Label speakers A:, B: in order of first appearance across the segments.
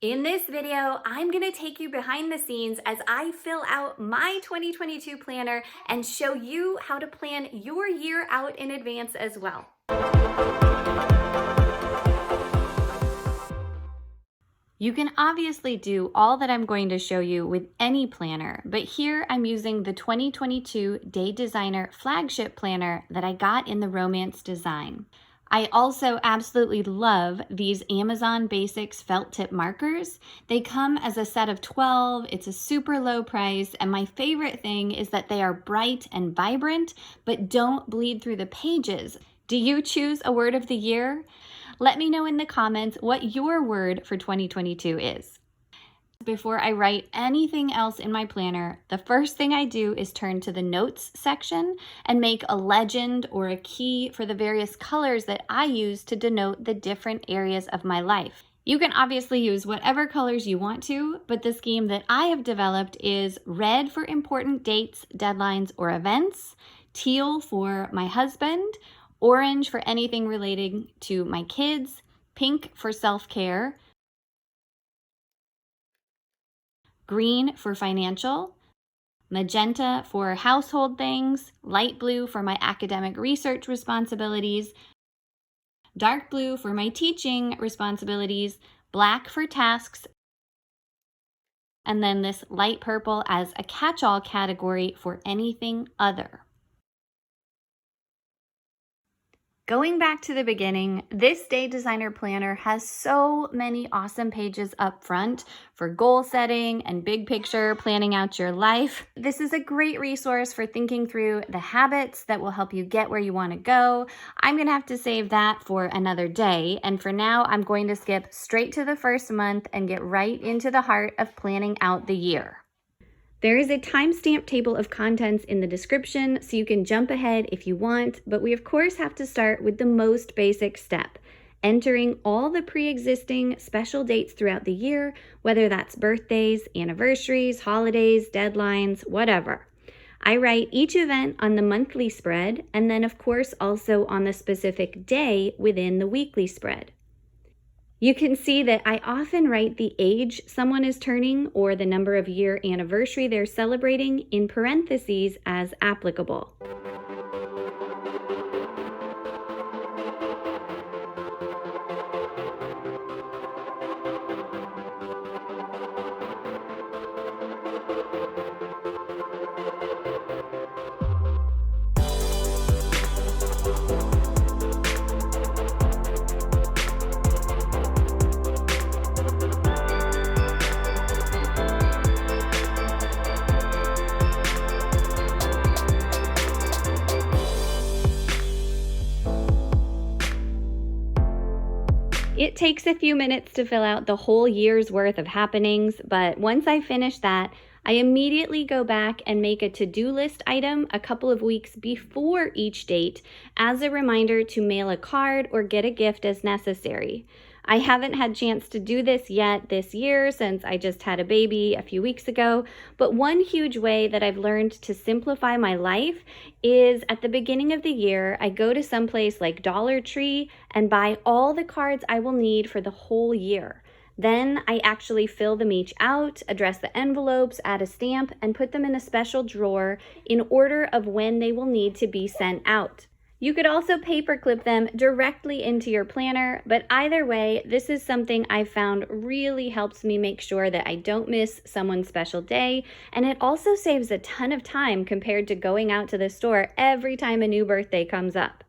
A: In this video, I'm gonna take you behind the scenes as I fill out my 2022 planner and show you how to plan your year out in advance as well. You can obviously do all that I'm going to show you with any planner, but here I'm using the 2022 Day Designer Flagship Planner that I got in the Romance design. I also absolutely love these Amazon Basics felt tip markers. They come as a set of 12, it's a super low price, and my favorite thing is that they are bright and vibrant, but don't bleed through the pages. Do you choose a word of the year? Let me know in the comments what your word for 2022 is. Before I write anything else in my planner, the first thing I do is turn to the notes section and make a legend or a key for the various colors that I use to denote the different areas of my life. You can obviously use whatever colors you want to, but the scheme that I have developed is red for important dates, deadlines, or events, teal for my husband, orange for anything relating to my kids, pink for self-care, green for financial, magenta for household things, light blue for my academic research responsibilities, dark blue for my teaching responsibilities, black for tasks, and then this light purple as a catch-all category for anything other. Going back to the beginning, this Day Designer Planner has so many awesome pages up front for goal setting and big picture planning out your life. This is a great resource for thinking through the habits that will help you get where you want to go. I'm going to have to save that for another day, and for now, I'm going to skip straight to the first month and get right into the heart of planning out the year. There is a timestamp table of contents in the description, so you can jump ahead if you want, but we of course have to start with the most basic step, entering all the pre-existing special dates throughout the year, whether that's birthdays, anniversaries, holidays, deadlines, whatever. I write each event on the monthly spread, and then of course also on the specific day within the weekly spread. You can see that I often write the age someone is turning or the number of year anniversary they're celebrating in parentheses as applicable. It takes a few minutes to fill out the whole year's worth of happenings, but once I finish that, I immediately go back and make a to-do list item a couple of weeks before each date as a reminder to mail a card or get a gift as necessary. I haven't had a chance to do this yet this year since I just had a baby a few weeks ago, but one huge way that I've learned to simplify my life is at the beginning of the year, I go to someplace like Dollar Tree and buy all the cards I will need for the whole year. Then I actually fill them each out, address the envelopes, add a stamp, and put them in a special drawer in order of when they will need to be sent out. You could also paperclip them directly into your planner, but either way, this is something I've found really helps me make sure that I don't miss someone's special day, and it also saves a ton of time compared to going out to the store every time a new birthday comes up.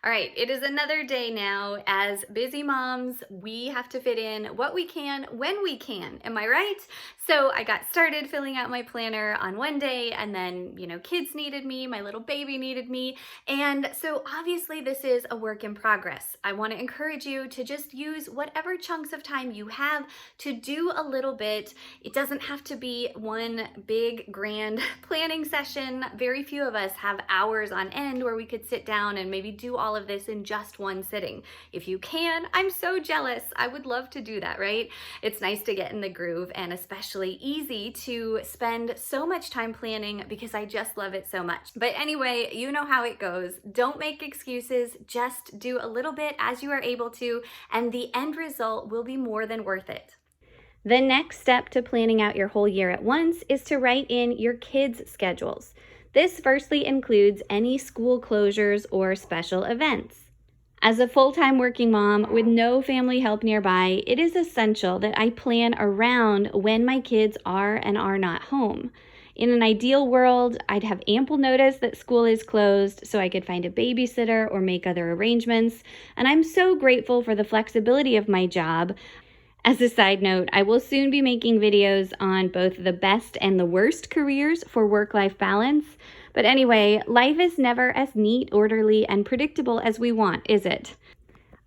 A: All right, it is another day now. As busy moms, we have to fit in what we can when we can. Am I right? So I got started filling out my planner on one day, and then, kids needed me, my little baby needed me. And so obviously this is a work in progress. I want to encourage you to just use whatever chunks of time you have to do a little bit. It doesn't have to be one big grand planning session. Very few of us have hours on end where we could sit down and maybe do all all of this in just one sitting. If you can, I'm so jealous. I would love to do that, right? It's nice to get in the groove, and especially easy to spend so much time planning because I just love it so much. But anyway, you know how it goes. Don't make excuses. Just do a little bit as you are able to, and the end result will be more than worth it. The next step to planning out your whole year at once is to write in your kids' schedules. This firstly includes any school closures or special events. As a full-time working mom with no family help nearby, it is essential that I plan around when my kids are and are not home. In an ideal world, I'd have ample notice that school is closed so I could find a babysitter or make other arrangements, and I'm so grateful for the flexibility of my job. As a side note, I will soon be making videos on both the best and the worst careers for work-life balance. But anyway, life is never as neat, orderly, and predictable as we want, is it?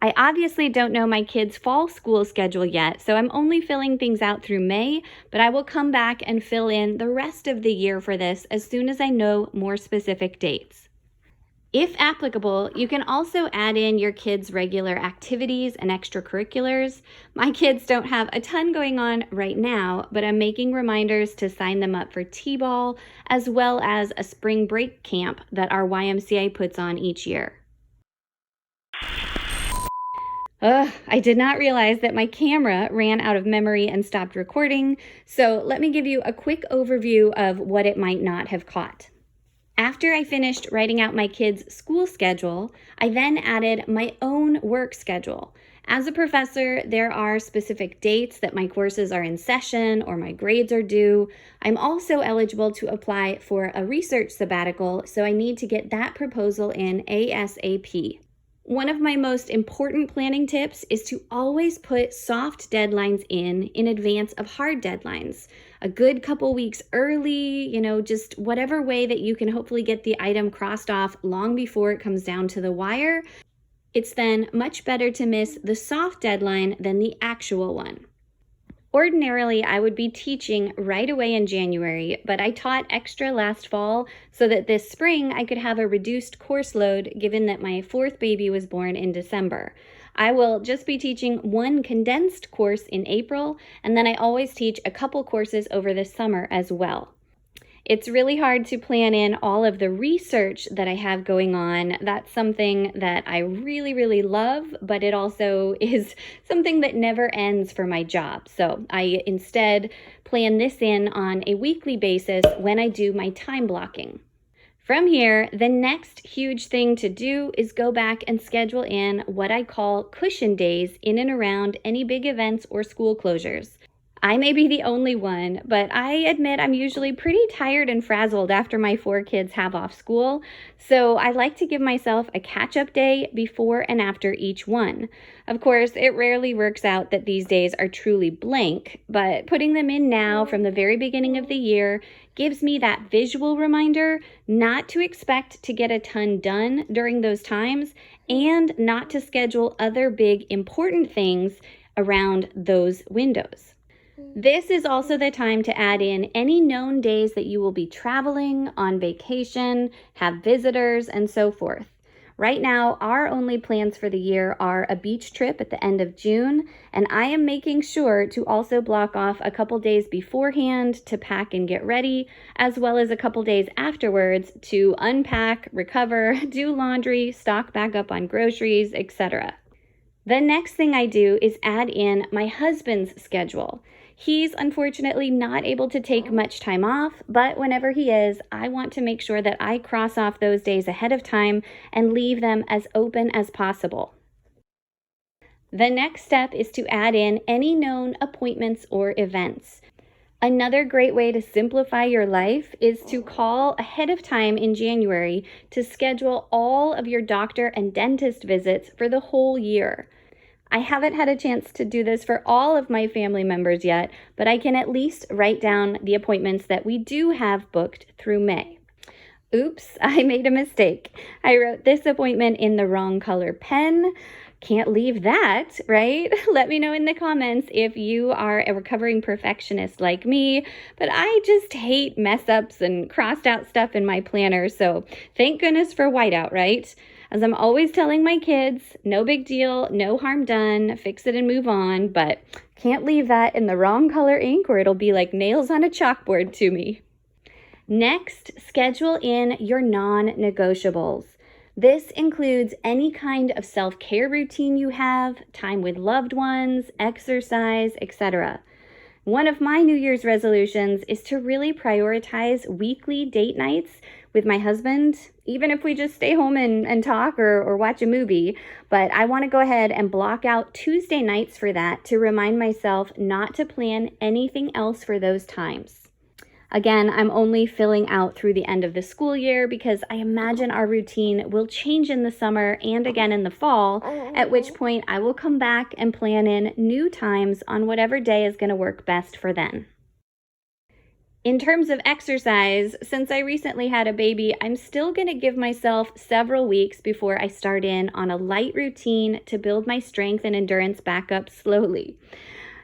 A: I obviously don't know my kids' fall school schedule yet, so I'm only filling things out through May, but I will come back and fill in the rest of the year for this as soon as I know more specific dates. If applicable, you can also add in your kids' regular activities and extracurriculars. My kids don't have a ton going on right now, but I'm making reminders to sign them up for T-ball, as well as a spring break camp that our YMCA puts on each year. I did not realize that my camera ran out of memory and stopped recording, so let me give you a quick overview of what it might not have caught. After I finished writing out my kids' school schedule, I then added my own work schedule. As a professor, there are specific dates that my courses are in session or my grades are due. I'm also eligible to apply for a research sabbatical, so I need to get that proposal in ASAP. One of my most important planning tips is to always put soft deadlines in advance of hard deadlines. A good couple weeks early, just whatever way that you can hopefully get the item crossed off long before it comes down to the wire. It's then much better to miss the soft deadline than the actual one. Ordinarily, I would be teaching right away in January, but I taught extra last fall so that this spring I could have a reduced course load given that my fourth baby was born in December. I will just be teaching one condensed course in April, and then I always teach a couple courses over the summer as well. It's really hard to plan in all of the research that I have going on. That's something that I really, really love, but it also is something that never ends for my job. So I instead plan this in on a weekly basis when I do my time blocking. From here, the next huge thing to do is go back and schedule in what I call cushion days in and around any big events or school closures. I may be the only one, but I admit I'm usually pretty tired and frazzled after my 4 kids have off school, so I like to give myself a catch-up day before and after each one. Of course, it rarely works out that these days are truly blank, but putting them in now from the very beginning of the year gives me that visual reminder not to expect to get a ton done during those times and not to schedule other big important things around those windows. This is also the time to add in any known days that you will be traveling, on vacation, have visitors, and so forth. Right now, our only plans for the year are a beach trip at the end of June, and I am making sure to also block off a couple days beforehand to pack and get ready, as well as a couple days afterwards to unpack, recover, do laundry, stock back up on groceries, etc. The next thing I do is add in my husband's schedule. He's unfortunately not able to take much time off, but whenever he is, I want to make sure that I cross off those days ahead of time and leave them as open as possible. The next step is to add in any known appointments or events. Another great way to simplify your life is to call ahead of time in January to schedule all of your doctor and dentist visits for the whole year. I haven't had a chance to do this for all of my family members yet, but I can at least write down the appointments that we do have booked through May. Oops, I made a mistake. I wrote this appointment in the wrong color pen. Can't leave that, right? Let me know in the comments if you are a recovering perfectionist like me, but I just hate mess ups and crossed out stuff in my planner, so thank goodness for whiteout, right? As I'm always telling my kids, no big deal, no harm done, fix it and move on, but can't leave that in the wrong color ink or it'll be like nails on a chalkboard to me. Next, schedule in your non-negotiables. This includes any kind of self-care routine you have, time with loved ones, exercise, etc. One of my New Year's resolutions is to really prioritize weekly date nights with my husband, even if we just stay home and talk or watch a movie. But I want to go ahead and block out Tuesday nights for that to remind myself not to plan anything else for those times. Again, I'm only filling out through the end of the school year because I imagine our routine will change in the summer and again in the fall, at which point I will come back and plan in new times on whatever day is going to work best for then. In terms of exercise, since I recently had a baby, I'm still going to give myself several weeks before I start in on a light routine to build my strength and endurance back up slowly.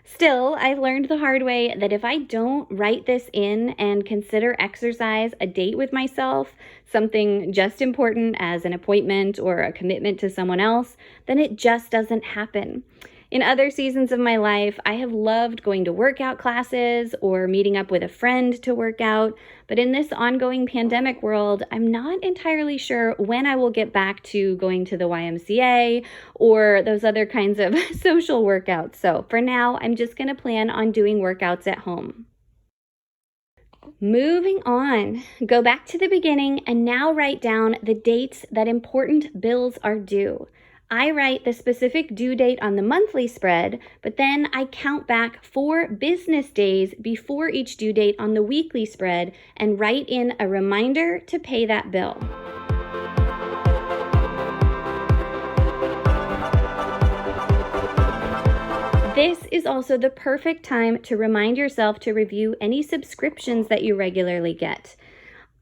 A: Still, I've learned the hard way that if I don't write this in and consider exercise a date with myself, something just important as an appointment or a commitment to someone else, then it just doesn't happen. In other seasons of my life, I have loved going to workout classes or meeting up with a friend to work out, but in this ongoing pandemic world, I'm not entirely sure when I will get back to going to the YMCA or those other kinds of social workouts. So for now, I'm just going to plan on doing workouts at home. Moving on, go back to the beginning and now write down the dates that important bills are due. I write the specific due date on the monthly spread, but then I count back 4 business days before each due date on the weekly spread and write in a reminder to pay that bill. This is also the perfect time to remind yourself to review any subscriptions that you regularly get.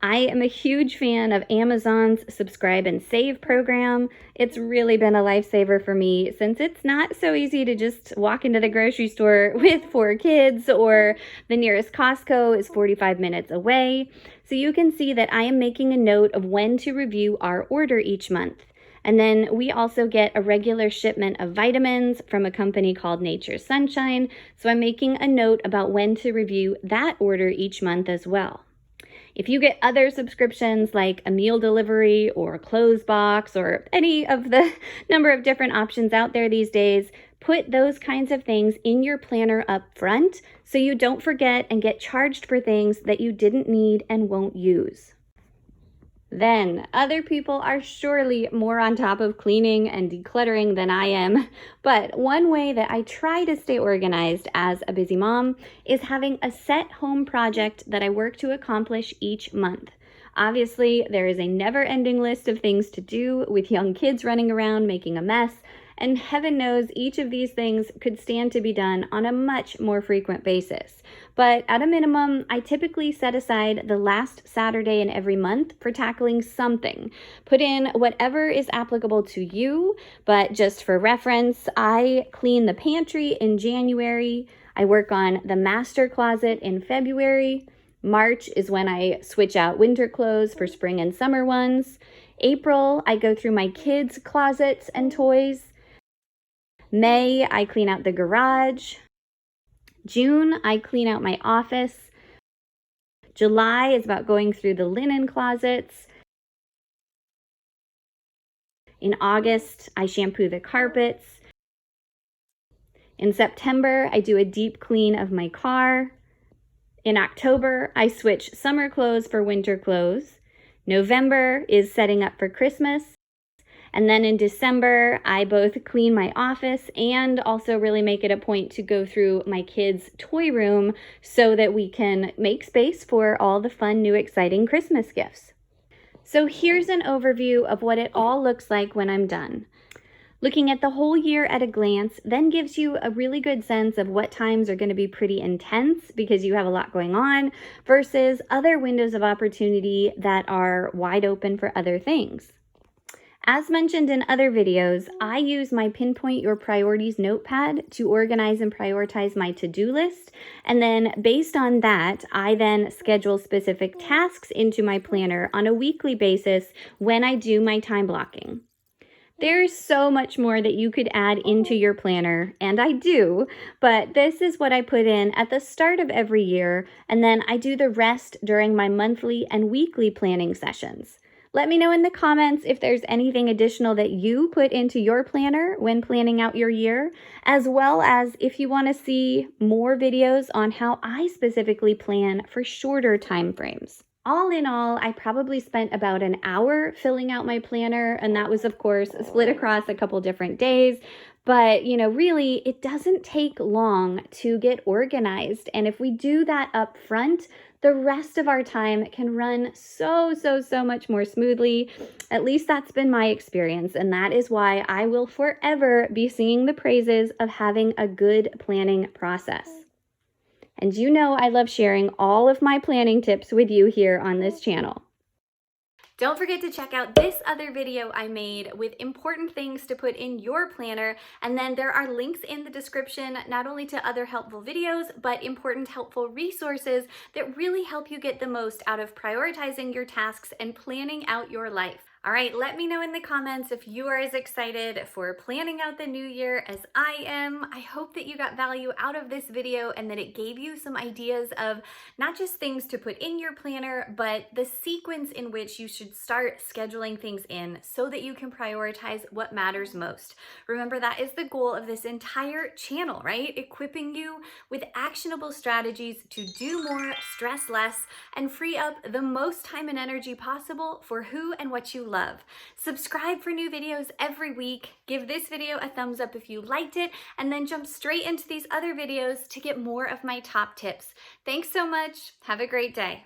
A: I am a huge fan of Amazon's Subscribe and Save program. It's really been a lifesaver for me since it's not so easy to just walk into the grocery store with 4 kids or the nearest Costco is 45 minutes away. So you can see that I am making a note of when to review our order each month. And then we also get a regular shipment of vitamins from a company called Nature's Sunshine. So I'm making a note about when to review that order each month as well. If you get other subscriptions like a meal delivery or a clothes box or any of the number of different options out there these days, put those kinds of things in your planner up front so you don't forget and get charged for things that you didn't need and won't use. Then, other people are surely more on top of cleaning and decluttering than I am, but one way that I try to stay organized as a busy mom is having a set home project that I work to accomplish each month. Obviously, there is a never-ending list of things to do with young kids running around making a mess, and heaven knows each of these things could stand to be done on a much more frequent basis. But at a minimum, I typically set aside the last Saturday in every month for tackling something. Put in whatever is applicable to you, but just for reference, I clean the pantry in January. I work on the master closet in February. March is when I switch out winter clothes for spring and summer ones. April, I go through my kids' closets and toys. May, I clean out the garage. June, I clean out my office. July is about going through the linen closets. In August, I shampoo the carpets. In September, I do a deep clean of my car. In October, I switch summer clothes for winter clothes. November is setting up for Christmas. And then in December, I both clean my office and also really make it a point to go through my kids' toy room so that we can make space for all the fun, new, exciting Christmas gifts. So here's an overview of what it all looks like when I'm done. Looking at the whole year at a glance then gives you a really good sense of what times are going to be pretty intense because you have a lot going on versus other windows of opportunity that are wide open for other things. As mentioned in other videos, I use my Pinpoint Your Priorities notepad to organize and prioritize my to-do list. And then based on that, I then schedule specific tasks into my planner on a weekly basis when I do my time blocking. There's so much more that you could add into your planner, and I do, but this is what I put in at the start of every year, and then I do the rest during my monthly and weekly planning sessions. Let me know in the comments if there's anything additional that you put into your planner when planning out your year, as well as if you want to see more videos on how I specifically plan for shorter time frames. All in all, I probably spent about an hour filling out my planner, and that was, of course, split across a couple different days. But, really, it doesn't take long to get organized. And if we do that up front, the rest of our time can run so much more smoothly. At least that's been my experience. And that is why I will forever be singing the praises of having a good planning process. And I love sharing all of my planning tips with you here on this channel. Don't forget to check out this other video I made with important things to put in your planner. And then there are links in the description, not only to other helpful videos, but important helpful resources that really help you get the most out of prioritizing your tasks and planning out your life. All right, let me know in the comments if you are as excited for planning out the new year as I am. I hope that you got value out of this video and that it gave you some ideas of not just things to put in your planner, but the sequence in which you should start scheduling things in so that you can prioritize what matters most. Remember, that is the goal of this entire channel, right? Equipping you with actionable strategies to do more, stress less, and free up the most time and energy possible for who and what you love. Subscribe for new videos every week. Give this video a thumbs up if you liked it, and then jump straight into these other videos to get more of my top tips. Thanks so much. Have a great day.